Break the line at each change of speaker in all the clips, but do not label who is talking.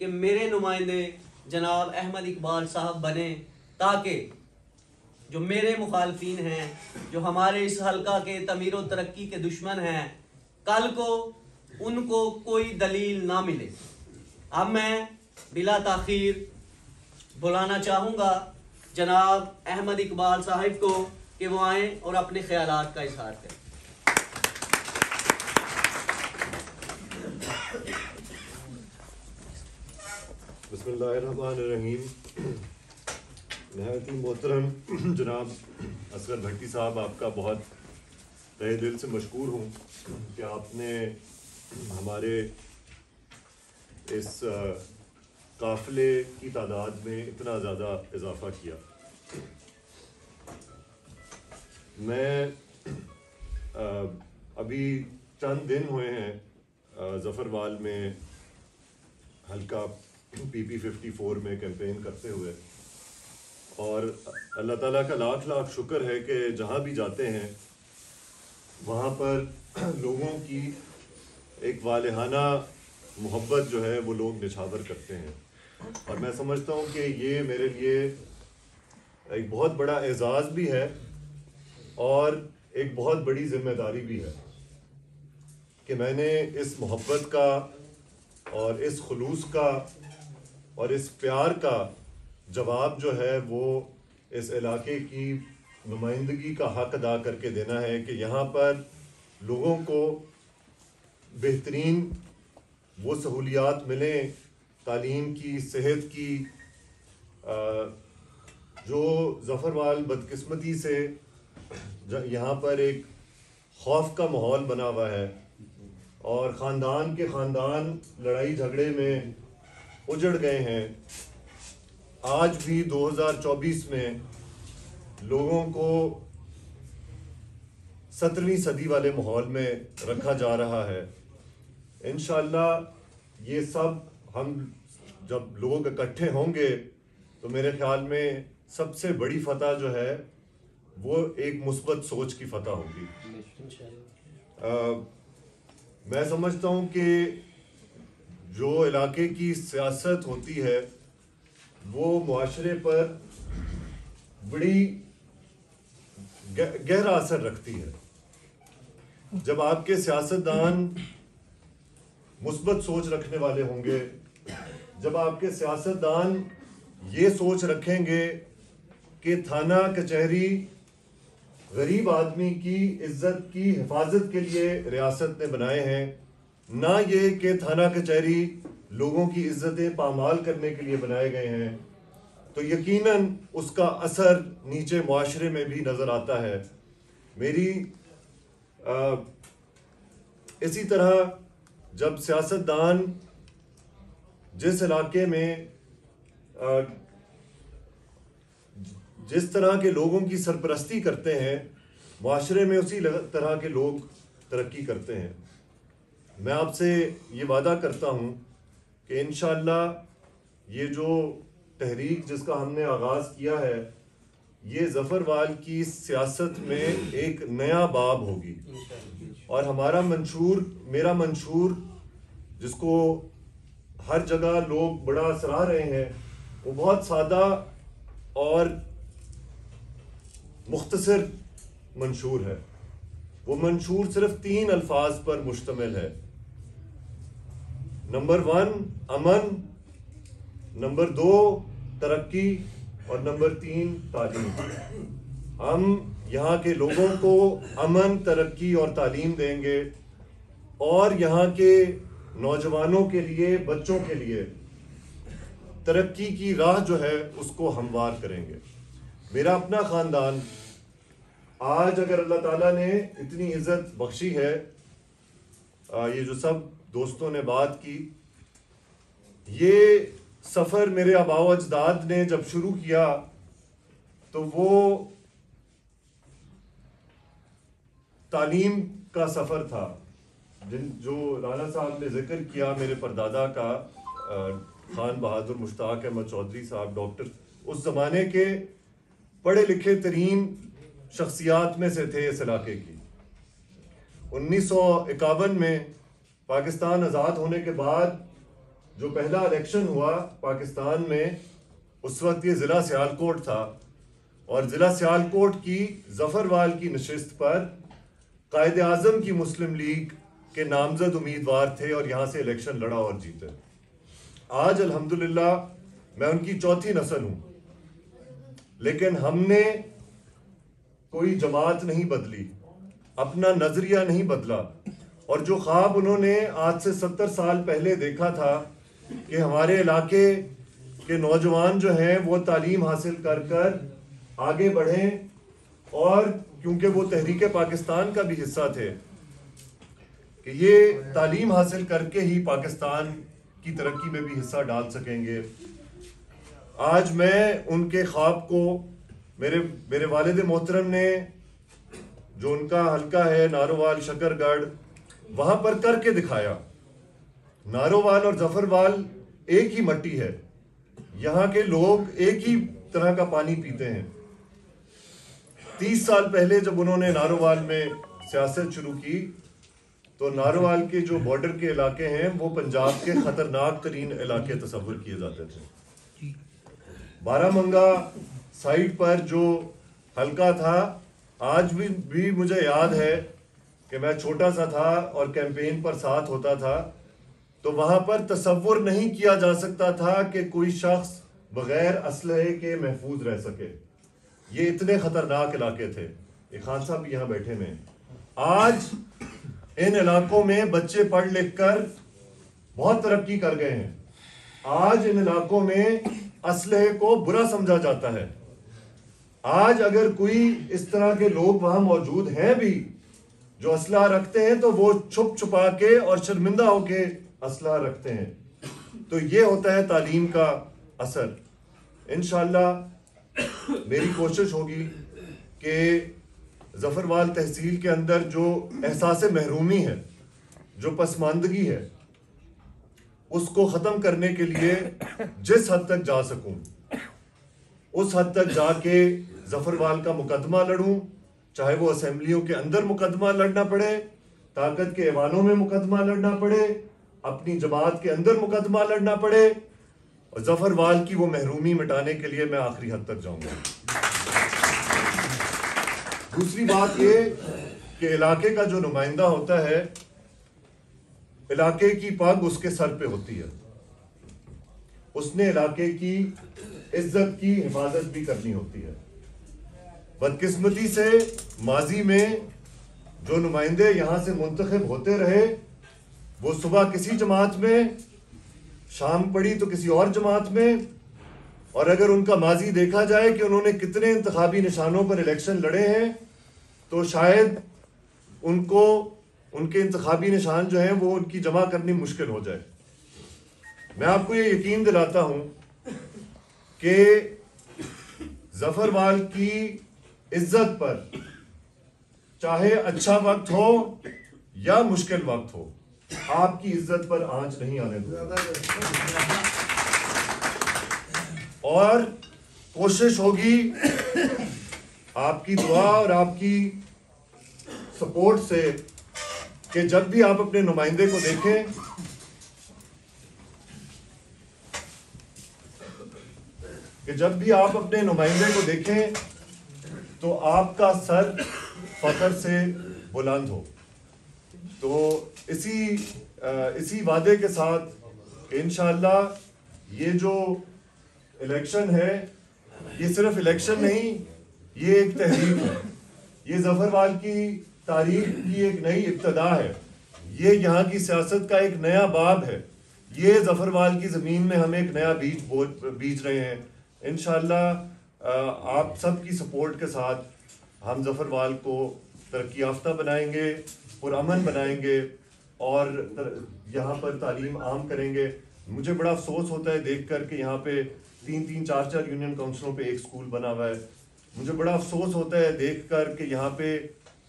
कि मेरे नुमाइंदे जनाब अहमद इकबाल साहब बने, ताकि जो मेरे मुखालफीन हैं, जो हमारे इस हल्का के तमीर व तरक्की के दुश्मन हैं, कल को उनको कोई दलील ना मिले। अब मैं बिला ताखीर बुलाना चाहूँगा जनाब अहमद इकबाल साहिब को कि वो आएँ और अपने ख्यालात का इजहार करें।
बिस्मिल्लाहिर्रहमानिर्रहीम। नहायत मोहतरम जनाब असगर भट्टी साहब, आपका बहुत तहे दिल से मशकूर हूँ कि आपने हमारे इस काफ़िले की तादाद में इतना ज़्यादा इजाफ़ा किया। मैं अभी चंद दिन हुए हैं ज़फ़रवाल में हल्का PP 54 में कैंपेन करते हुए, और अल्लाह ताला का लाख लाख शुक्र है कि जहाँ भी जाते हैं वहाँ पर लोगों की एक वालिहाना मोहब्बत जो है वो लोग निछावर करते हैं। और मैं समझता हूँ कि ये मेरे लिए एक बहुत बड़ा एजाज़ भी है और एक बहुत बड़ी जिम्मेदारी भी है कि मैंने इस मोहब्बत का और इस खुलूस का और इस प्यार का जवाब जो है वो इस इलाके की नुमाइंदगी का हक अदा करके देना है कि यहाँ पर लोगों को बेहतरीन वो सहूलियात मिलें, तालीम की, सेहत की। जो ज़फ़रवाल बदकिस्मती से यहाँ पर एक खौफ का माहौल बना हुआ है और ख़ानदान के ख़ानदान लड़ाई झगड़े में उजड़ गए हैं, आज भी 2024 में लोगों को 17वीं सदी वाले माहौल में रखा जा रहा है। इंशाअल्लाह ये सब हम जब लोग इकट्ठे होंगे तो मेरे ख्याल में सबसे बड़ी फतह जो है वो एक मुस्बत सोच की फतह होगी। मैं समझता हूँ कि जो इलाके की सियासत होती है वो मुआशरे पर बड़ी गहरा असर रखती है। जब आपके सियासतदान मुस्बत सोच रखने वाले होंगे, जब आपके सियासतदान ये सोच रखेंगे कि थाना कचहरी गरीब आदमी की इज्जत की हिफाजत के लिए रियासत ने बनाए हैं, ना ये कि थाना कचहरी लोगों की इज्जतें पामाल करने के लिए बनाए गए हैं, तो यकीनन उसका असर नीचे मुआशरे में भी नज़र आता है। मेरी इसी तरह जब सियासतदान जिस इलाके में जिस तरह के लोगों की सरपरस्ती करते हैं, मुआशरे में उसी तरह के लोग तरक्की करते हैं। मैं आपसे ये वादा करता हूँ कि इंशाअल्लाह ये जो तहरीक जिसका हमने आगाज़ किया है, ये ज़फ़रवाल की सियासत में एक नया बाब होगी। और हमारा मंशूर, मेरा मंशूर जिसको हर जगह लोग बड़ा सराह रहे हैं, वो बहुत सादा और मुख्तसर मंशूर है। वो मंशूर सिर्फ 3 अल्फाज पर मुश्तमिल है। नंबर 1 अमन, नंबर 2 तरक्की और नंबर 3 तालीम। हम यहाँ के लोगों को अमन, तरक्की और तालीम देंगे और यहाँ के नौजवानों के लिए, बच्चों के लिए तरक्की की राह जो है उसको हमवार करेंगे। मेरा अपना ख़ानदान आज अगर अल्लाह ताला ने इतनी इज़्ज़त बख्शी है, ये जो सब दोस्तों ने बात की, ये सफ़र मेरे आबाओ अजदाद ने जब शुरू किया तो वो तालीम का सफ़र था। जो राना साहब ने जिक्र किया मेरे परदादा का, खान बहादुर मुश्ताक अहमद चौधरी साहब डॉक्टर, उस ज़माने के पढ़े लिखे तरीन शख्सियात में से थे इस इलाके की। 1951 में पाकिस्तान आज़ाद होने के बाद जो पहला इलेक्शन हुआ पाकिस्तान में, उस वक्त ये ज़िला सियालकोट था और ज़िला सियालकोट की ज़फ़रवाल की नशिस्त पर कायद आज़म की मुस्लिम लीग के नामजद उम्मीदवार थे और यहाँ से इलेक्शन लड़ा और जीते। आज अल्हम्दुलिल्लाह मैं उनकी चौथी नस्ल हूँ, लेकिन हमने कोई जमात नहीं बदली, अपना नजरिया नहीं बदला, और जो ख्वाब उन्होंने आज से 70 साल पहले देखा था कि हमारे इलाके के नौजवान जो हैं वो तालीम हासिल कर कर आगे बढ़ें, और क्योंकि वो तहरीक पाकिस्तान का भी हिस्सा थे कि ये तालीम हासिल करके ही पाकिस्तान की तरक्की में भी हिस्सा डाल सकेंगे। आज मैं उनके ख्वाब को मेरे वालिद मोहतरम ने, जो उनका हल्का है नारोवाल शकरगढ़, वहां पर करके दिखाया। नारोवाल और ज़फ़रवाल एक ही मट्टी है, यहाँ के लोग एक ही तरह का पानी पीते हैं। 30 साल पहले जब उन्होंने नारोवाल में सियासत शुरू की तो नारोवाल के जो बॉर्डर के इलाके हैं वो पंजाब के खतरनाक तरीन इलाके तस्वुर किए जाते थे। बारामंगा साइड पर जो हल्का था, आज भी मुझे याद है कि मैं छोटा सा था और कैंपेन पर साथ होता था, तो वहां पर तस्वुर नहीं किया जा सकता था कि कोई शख्स बगैर असलहे के महफूज रह सके। ये इतने खतरनाक इलाके थे। एक खान साहब भी यहाँ बैठे हैं। आज इन इलाकों में बच्चे पढ़ लिख कर बहुत तरक्की कर गए हैं। आज इन इलाकों में असलहे को बुरा समझा जाता है। आज अगर कोई इस तरह के लोग वहां मौजूद हैं भी जो असलहा रखते हैं, तो वो छुप छुपा के और शर्मिंदा होके असलहा रखते हैं। तो ये होता है तालीम का असर। इंशाअल्लाह मेरी कोशिश होगी कि ज़फ़रवाल तहसील के अंदर जो एहसास महरूमी है, जो पसमानदगी है, उसको ख़त्म करने के लिए जिस हद तक जा सकूं उस हद तक जाके ज़फ़रवाल का मुकदमा लड़ूं, चाहे वो असेंबलियों के अंदर मुकदमा लड़ना पड़े, ताकत के ऐवानों में मुकदमा लड़ना पड़े, अपनी जमात के अंदर मुकदमा लड़ना पड़े, और ज़फ़रवाल की वो महरूमी मिटाने के लिए मैं आखिरी हद तक जाऊंगा। दूसरी बात ये कि इलाके का जो नुमाइंदा होता है, इलाके की पग उसके सर पे होती है। उसने इलाके की इज्जत की हिफाजत भी करनी होती है। बदकिस्मती से माजी में जो नुमाइंदे यहाँ से मुंतखब होते रहे, वो सुबह किसी जमात में, शाम पड़ी तो किसी और जमात में, और अगर उनका माजी देखा जाए कि उन्होंने कितने इंतखाबी निशानों पर इलेक्शन लड़े हैं, तो शायद उनको उनके इंतखाबी निशान जो हैं वो उनकी जमा करनी मुश्किल हो जाए। मैं आपको ये यकीन दिलाता हूं कि ज़फ़रवाल की इज्जत पर चाहे अच्छा वक्त हो या मुश्किल वक्त हो, आपकी इज्जत पर आंच नहीं आने दूंगा। और कोशिश होगी आपकी दुआ और आपकी सपोर्ट से कि जब भी आप अपने नुमाइंदे को देखें, तो आपका सर फख्र से बुलंद हो। तो इसी वादे के साथ इंशाअल्लाह ये जो इलेक्शन है, ये सिर्फ इलेक्शन नहीं, ये एक तहरीक है। ये ज़फ़रवाल की तारीख की एक नई इब्तदा है। ये यहाँ की सियासत का एक नया बाब है। ये ज़फ़रवाल की ज़मीन में हम एक नया बीज रहे हैं। इंशाअल्लाह आप सबकी सपोर्ट के साथ हम ज़फ़रवाल को तरक्की याफ्ता बनाएंगे, पुरअमन बनाएंगे और यहाँ पर तालीम आम करेंगे। मुझे बड़ा अफसोस होता है देख कर के यहाँ पे 3-3, 4-4 यूनियन काउंसिलों पे एक स्कूल बना हुआ है। मुझे बड़ा अफसोस होता है देख कर के यहाँ पे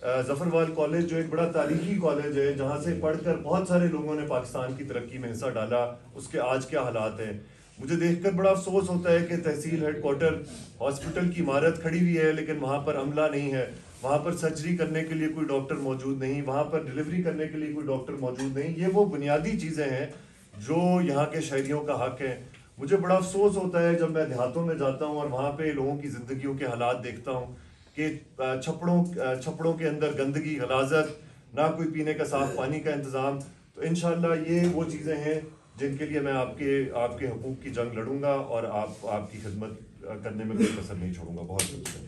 ज़फ़रवाल कॉलेज जो एक बड़ा तारीखी कॉलेज है, जहाँ से पढ़कर बहुत सारे लोगों ने पाकिस्तान की तरक्की में हिस्सा डाला, उसके आज क्या हालात हैं। मुझे देखकर बड़ा अफसोस होता है कि तहसील हेडक्वार्टर हॉस्पिटल की इमारत खड़ी हुई है, लेकिन वहाँ पर अमला नहीं है, वहाँ पर सर्जरी करने के लिए कोई डॉक्टर मौजूद नहीं, वहाँ पर डिलीवरी करने के लिए कोई डॉक्टर मौजूद नहीं। ये वो बुनियादी चीज़ें हैं जो यहाँ के शहरियों का हक है। मुझे बड़ा अफसोस होता है जब मैं देहातों में जाता हूँ और वहाँ पे लोगों की ज़िंदगियों के हालात देखता हूँ कि छपड़ों के अंदर गंदगी, गलाजत, ना कोई पीने का साफ पानी का इंतज़ाम। तो इंशाल्लाह ये वो चीज़ें हैं जिनके लिए मैं आपके हकूक़ की जंग लड़ूंगा और आपकी खिदमत करने में कोई कसर नहीं छोड़ूंगा। बहुत शुक्रिया।